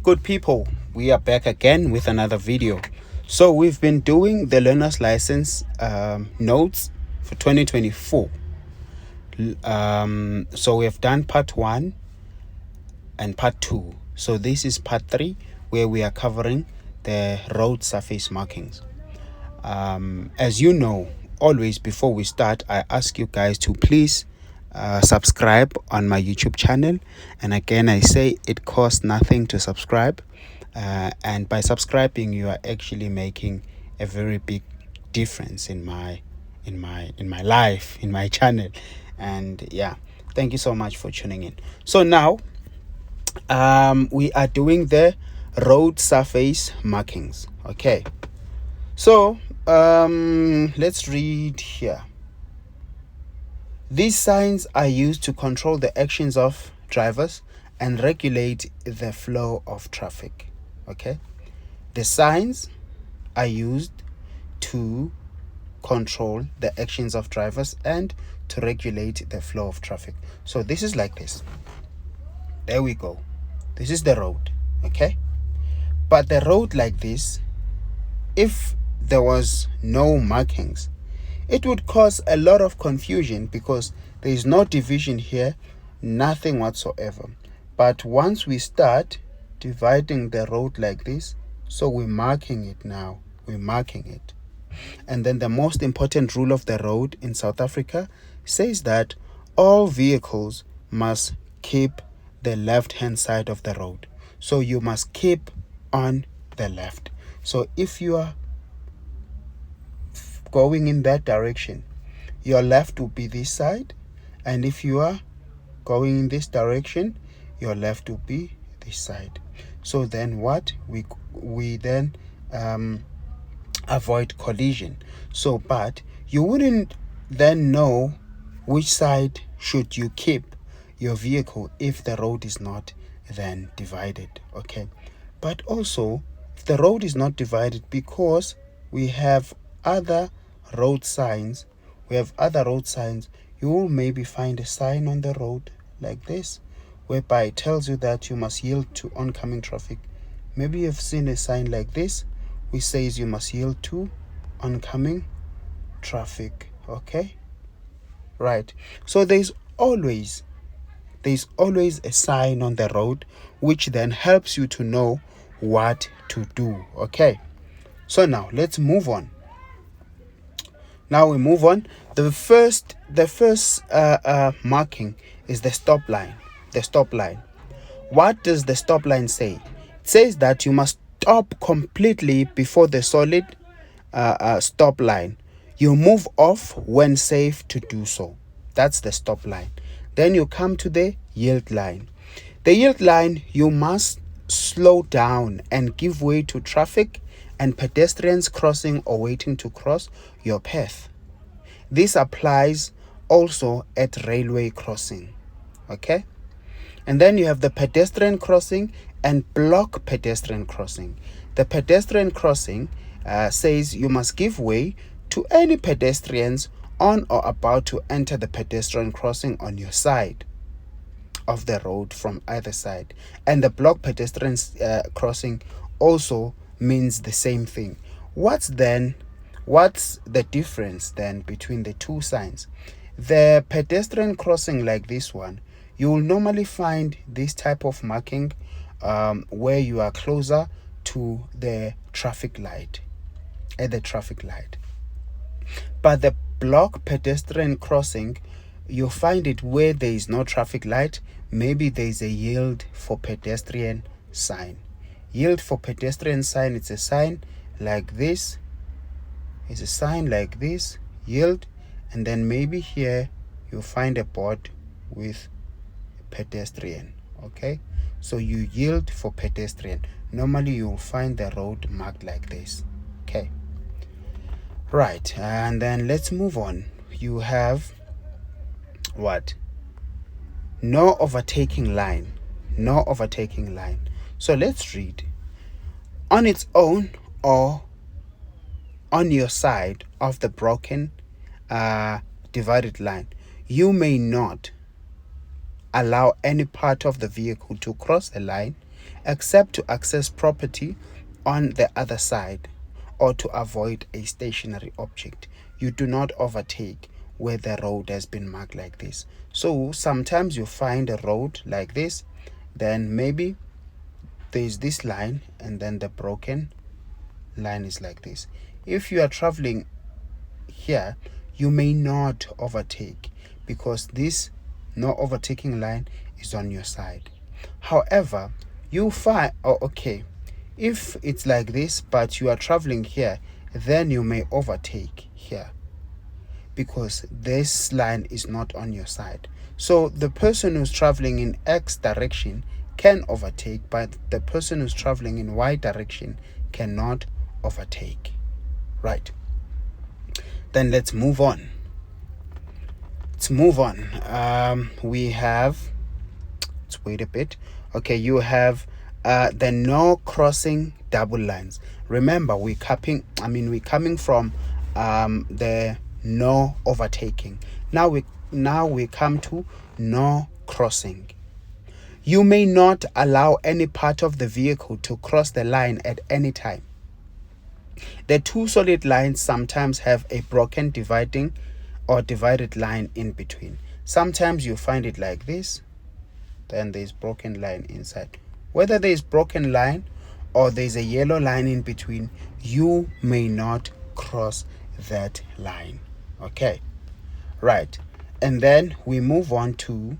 Good people, we are back again with another video. So we've been doing the learner's license notes for 2024. So we have done part 1 and part 2. So this is part 3 where we are covering the road surface markings. As you know, always before we start, I ask you guys to please subscribe on my YouTube channel. And again, I say it costs nothing to subscribe. And by subscribing, you are actually making a very big difference in my life, in my channel. And yeah, thank you so much for tuning in. So now we are doing the road surface markings. Okay, so let's read here. These signs are used to control the actions of drivers and regulate the flow of traffic. Okay, the signs are used to control the actions of drivers and to regulate the flow of traffic. So this is like this. There we go. This is the road. Okay, but the road like this, if there was no markings, it would cause a lot of confusion because there is no division here, nothing whatsoever. But once we start dividing the road like this, so we're marking it now, we're marking it. And then the most important rule of the road in South Africa says that all vehicles must keep the left-hand side of the road. So you must keep on the left. So if you are going in that direction, your left will be this side, and if you are going in this direction, your left will be this side. So then what we then avoid collision. So but you wouldn't then know which side should you keep your vehicle if the road is not then divided. Okay, but also if the road is not divided, because we have other road signs, you will maybe find a sign on the road like this, whereby it tells you that you must yield to oncoming traffic. Maybe you've seen a sign like this which says you must yield to oncoming traffic. Okay, right. So there's always a sign on the road which then helps you to know what to do. Okay, so now let's move on. Now we move on. The first marking is the stop line. The stop line. What does the stop line say? It says that you must stop completely before the solid stop line. You move off when safe to do so. That's the stop line. Then you come to the yield line. The yield line, you must slow down and give way to traffic and pedestrians crossing or waiting to cross your path. This applies also at railway crossing. Okay, and then you have the pedestrian crossing and block pedestrian crossing. The pedestrian crossing says you must give way to any pedestrians on or about to enter the pedestrian crossing on your side of the road from either side. And the block pedestrian crossing also means the same thing. What's the difference then between the two signs? The pedestrian crossing like this one, you will normally find this type of marking where you are closer to the traffic light, at the traffic light. But the block pedestrian crossing, you find it where there is no traffic light. Maybe there is a yield for pedestrian sign. Yield for pedestrian sign, it's a sign like this. It's a sign like this, yield, and then maybe here you'll find a board with pedestrian. Okay, so you yield for pedestrian. Normally you'll find the road marked like this. Okay, right, and then let's move on. You have what? No overtaking line. No overtaking line. So let's read. On its own or on your side of the broken divided line, you may not allow any part of the vehicle to cross the line except to access property on the other side or to avoid a stationary object. You do not overtake where the road has been marked like this. So sometimes you find a road like this, then maybe there's this line and then the broken line is like this. If you are traveling here, you may not overtake because this no overtaking line is on your side. However, you find, if it's like this but you are traveling here, then you may overtake here because this line is not on your side. So the person who's traveling in X direction can overtake, but the person who's traveling in Y direction cannot overtake. Right. Then let's move on. We have, let's wait a bit. Okay, you have the no crossing double lines. Remember, we're coming from the no overtaking. Now we come to no crossing. You may not allow any part of the vehicle to cross the line at any time. The two solid lines sometimes have a broken dividing or divided line in between. Sometimes you find it like this, then there's broken line inside. Whether there's broken line or there's a yellow line in between, you may not cross that line. Okay, right. And then we move on to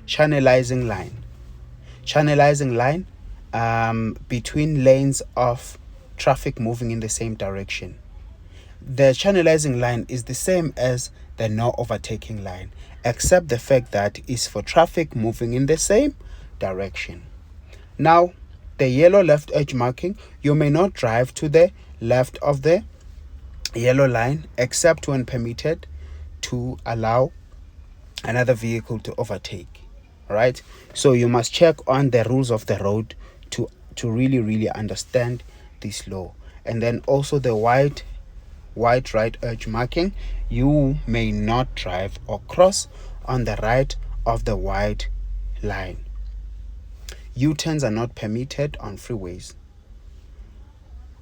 channelizing line. Channelizing line between lanes of traffic moving in the same direction. The channelizing line is the same as the no overtaking line, except the fact that it's for traffic moving in the same direction. Now, the yellow left edge marking, you may not drive to the left of the yellow line except when permitted to allow another vehicle to overtake. Right? So you must check on the rules of the road to really understand this law. And then also the white right edge marking, you may not drive or cross on the right of the white line. U-turns are not permitted on freeways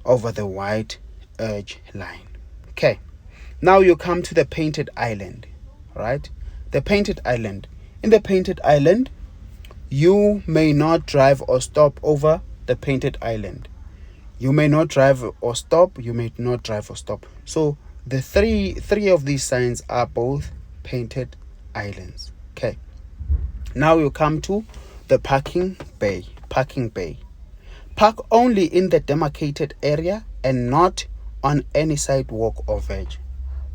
over the white edge line. Okay, now you come to the painted island. Right? The painted island. In the painted island, you may not drive or stop over the painted island. You may not drive or stop. You may not drive or stop. So the three of these signs are both painted islands. Okay. Now you come to the parking bay. Park only in the demarcated area and not on any sidewalk or verge.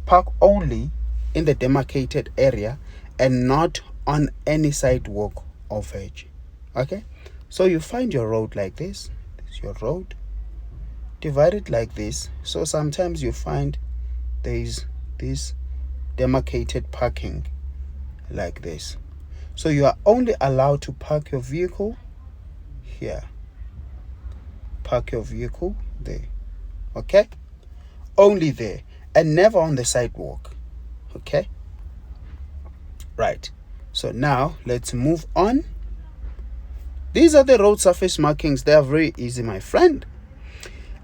Park only in the demarcated area and not on any sidewalk or verge. Okay, so you find your road like this. This is your road, divided like this. So sometimes you find there's this demarcated parking like this. So you are only allowed to park your vehicle here. Park your vehicle there. Okay, only there and never on the sidewalk. Okay, right. So now let's move on. These are the road surface markings. They are very easy, my friend.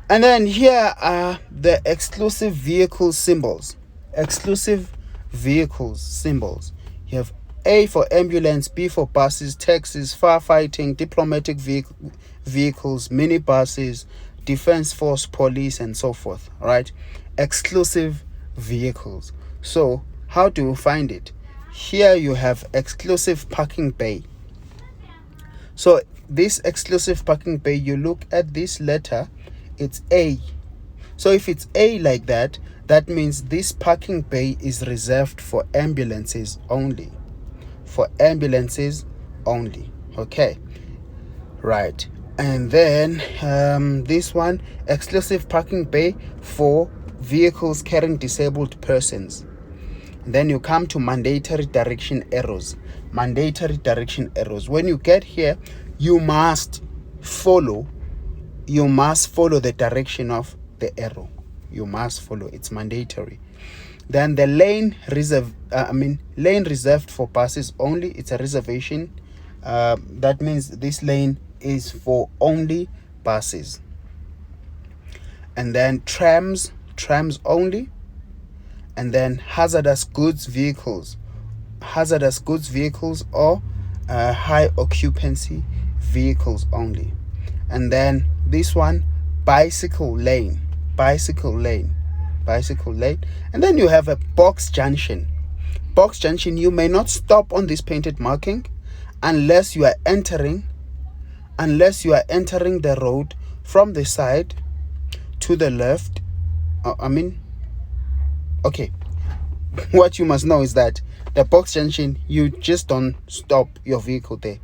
And then here are the exclusive vehicle symbols. Exclusive vehicles symbols. You have A for ambulance, B for buses, taxis, firefighting, diplomatic vehicles, minibuses, defense force, police, and so forth. Right? Exclusive vehicles. So how do you find it? Here you have exclusive parking bay. So this exclusive parking bay, you look at this letter, it's A. So if it's A like that, that means this parking bay is reserved for ambulances only. For ambulances only. Okay. Right. And then this one, exclusive parking bay for vehicles carrying disabled persons. Then you come to mandatory direction arrows. Mandatory direction arrows. When you get here, you must follow the direction of the arrow. You must follow. It's mandatory. Then the lane reserved for buses only. It's a reservation That means this lane is for only buses. And then trams only. And then hazardous goods vehicles or high occupancy vehicles only. And then this one, bicycle lane. And then you have a box junction. You may not stop on this painted marking unless you are entering the road from the side to the left. Okay, what you must know is that the box junction, you just don't stop your vehicle there,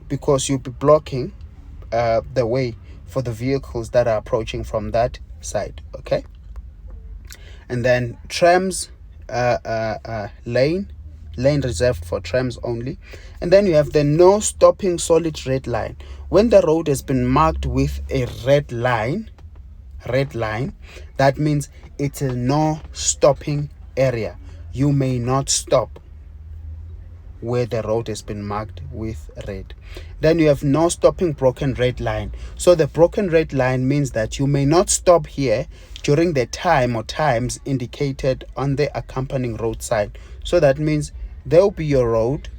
because you'll be blocking the way for the vehicles that are approaching from that side. Okay. And then trams, lane reserved for trams only. And then you have the no stopping solid red line. When the road has been marked with a red line, that means it's a no stopping area. You may not stop where the road has been marked with red. Then you have no stopping broken red line. So the broken red line means that you may not stop here during the time or times indicated on the accompanying road sign. So that means there will be your road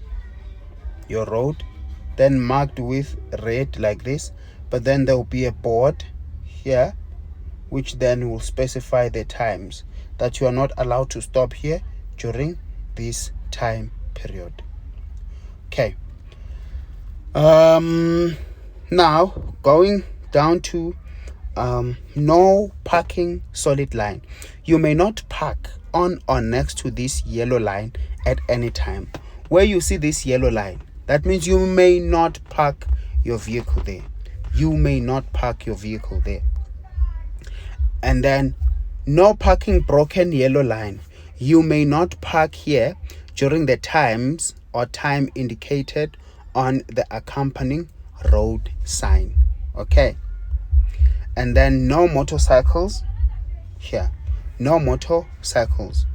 then marked with red like this, but then there will be a board here which then will specify the times that you are not allowed to stop here during this time period. Okay. Now going down to no parking solid line. You may not park on or next to this yellow line at any time. Where you see this yellow line, that means you may not park your vehicle there. And then no parking broken yellow line. You may not park here during the times or time indicated on the accompanying road sign. Okay. And then no motorcycles here. No motorcycles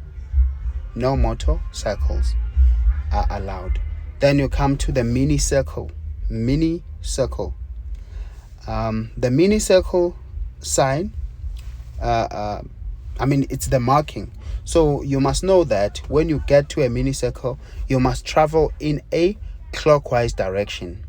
are allowed. Then you come to the mini circle. The mini circle sign, it's the marking. So you must know that when you get to a mini circle, you must travel in a clockwise direction,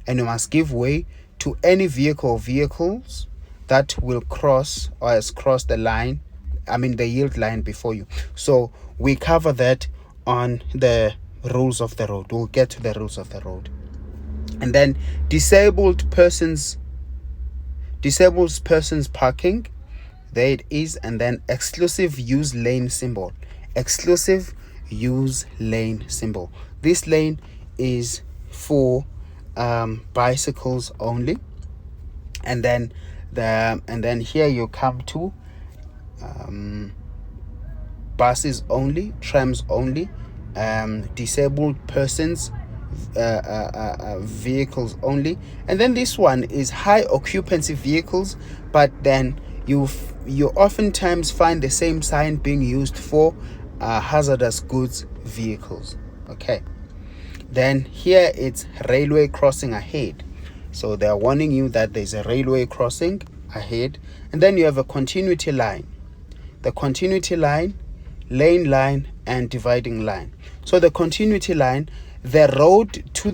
and you must give way to any vehicles that will cross or has crossed the line, the yield line before you. So we cover that on the rules of the road. We'll get to the rules of the road. And then disabled persons parking, there it is. And then exclusive use lane symbol. This lane is for bicycles only. And then here you come to buses only, trams only, disabled persons vehicles only. And then this one is high occupancy vehicles, but then you oftentimes find the same sign being used for hazardous goods vehicles. Okay. Then here it's railway crossing ahead. So they are warning you that there's a railway crossing ahead. And then you have a continuity line. The continuity line, lane line, and dividing line. So the continuity line, the roadway to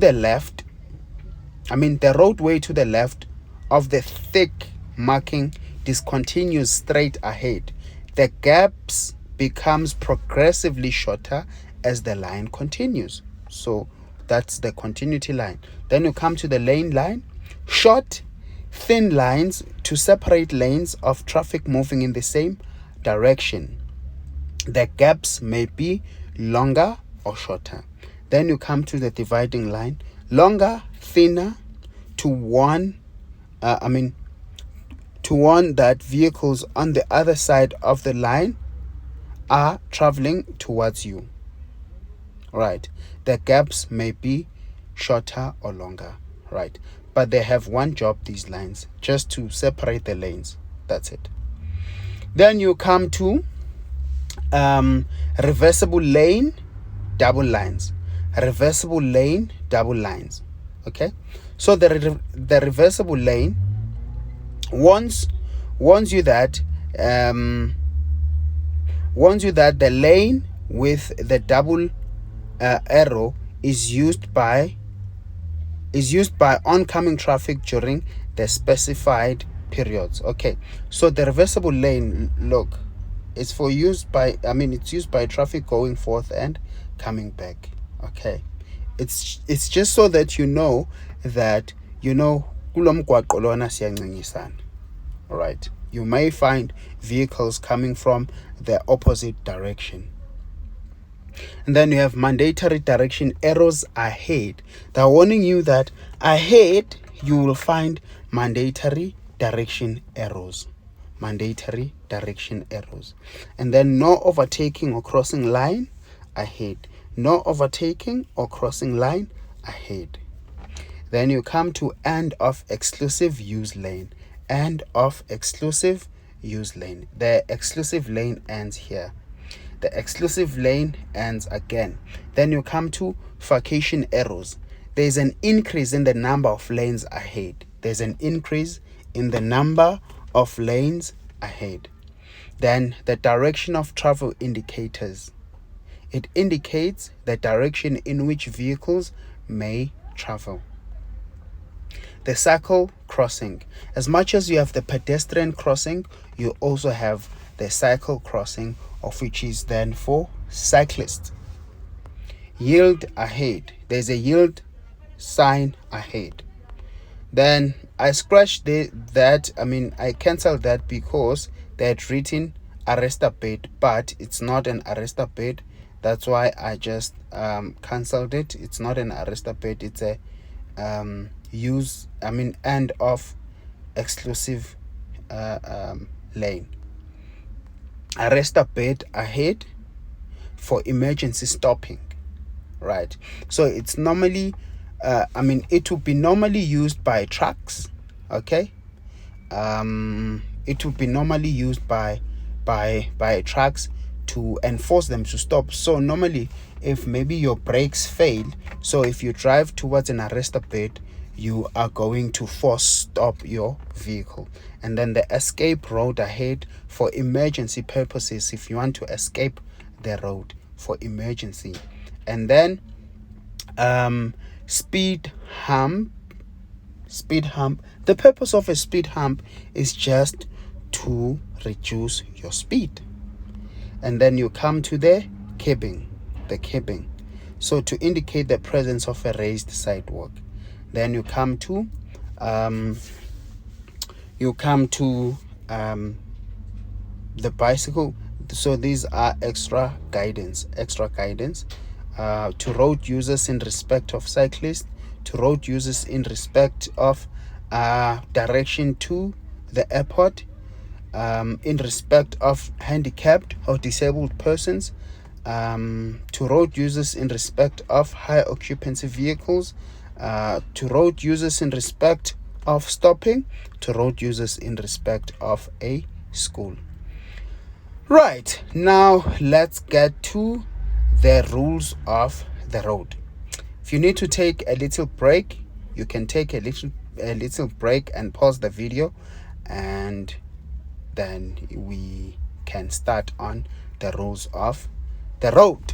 the left of the thick marking discontinues straight ahead. The gaps becomes progressively shorter as the line continues. So that's the continuity line. Then you come to the lane line. Short, thin lines to separate lanes of traffic moving in the same direction. The gaps may be longer or shorter. Then you come to the dividing line. Longer, thinner, to warn that vehicles on the other side of the line are traveling towards you. Right. The gaps may be shorter or longer. Right. But they have one job, these lines, just to separate the lanes. That's it. Then you come to reversible lane, double lines. reversible lane, double lines. Okay, so the reversible lane warns you that the lane with the double arrow is used by oncoming traffic during the specified periods. Okay, so the reversible lane, look, it's used by traffic going forth and coming back. Okay, it's just so that you know kulomgwaqo lona siyancintisana. All right, you may find vehicles coming from the opposite direction. And then you have mandatory direction arrows ahead. They're warning you that ahead you will find mandatory direction arrows. Mandatory direction arrows. And then no overtaking or crossing line ahead. No overtaking or crossing line ahead. Then you come to end of exclusive use lane. End of exclusive use lane. The exclusive lane ends here. The exclusive lane ends again. Then you come to vacation arrows. There's an increase in the number of lanes ahead. There's an increase in the number of lanes ahead. Then the direction of travel indicators. It indicates the direction in which vehicles may travel. The cycle crossing. As much as you have the pedestrian crossing, you also have the cycle crossing, of which is then for cyclists. Yield ahead. There's a yield sign ahead. Then I scratched I cancelled that because they had written arrester bed, but it's not an arrester bed. That's why I just cancelled it. It's not an arrester bed. It's a end of exclusive lane. Arrester bed ahead for emergency stopping. Right, so it's normally it will be normally used by trucks. Okay, it will be normally used by trucks to enforce them to stop. So normally, if maybe your brakes fail, so if you drive towards an arrester bed, you are going to force stop your vehicle. And then the escape road ahead for emergency purposes, if you want to escape the road for emergency. And then speed hump. The purpose of a speed hump is just to reduce your speed. And then you come to the capping, so to indicate the presence of a raised sidewalk. Then you come to the bicycle. So these are extra guidance to road users in respect of cyclists, to road users in respect of direction to the airport, in respect of handicapped or disabled persons, to road users in respect of high occupancy vehicles, to road users in respect of stopping, to road users in respect of a school. Right, now let's get to the rules of the road. If you need to take a little break, you can take a little break and pause the video, and then we can start on the rules of the road.